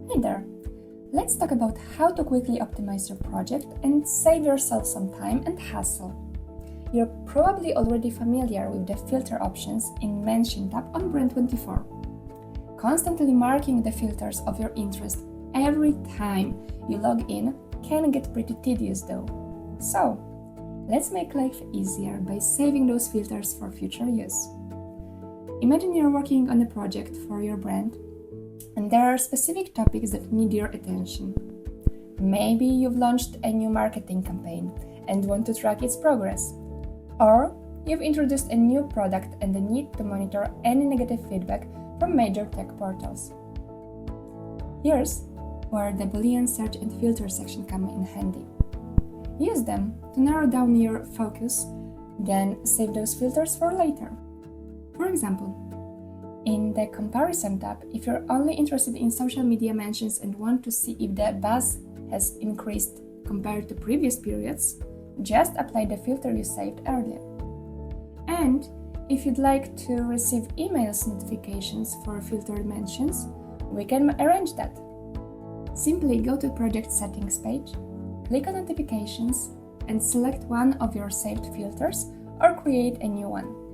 Hey there! Let's talk about how to quickly optimize your project and save yourself some time and hassle. You're probably already familiar with the filter options in Mention tab on Brand24. Constantly marking the filters of your interest every time you log in can get pretty tedious though. So, let's make life easier by saving those filters for future use. Imagine you're working on a project for your brand and there are specific topics that need your attention. Maybe you've launched a new marketing campaign and want to track its progress. Or you've introduced a new product and need to monitor any negative feedback from major tech portals. Here's where the Boolean search and filter section come in handy. Use them to narrow down your focus, then save those filters for later. For example, in the Comparison tab, if you're only interested in social media mentions and want to see if the buzz has increased compared to previous periods, just apply the filter you saved earlier. And if you'd like to receive emails notifications for filtered mentions, we can arrange that. Simply go to Project Settings page, click on Notifications, and select one of your saved filters or create a new one.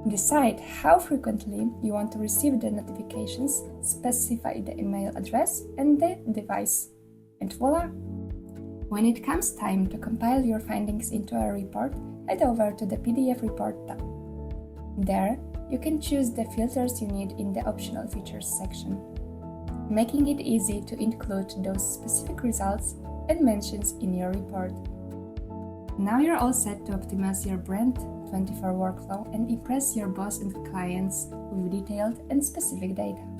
Decide how frequently you want to receive the notifications, specify the email address and the device, and voila! When it comes time to compile your findings into a report, head over to the PDF Report tab. There, you can choose the filters you need in the Optional Features section, making it easy to include those specific results and mentions in your report. Now you're all set to optimize your Brand24 workflow and impress your boss and clients with detailed and specific data.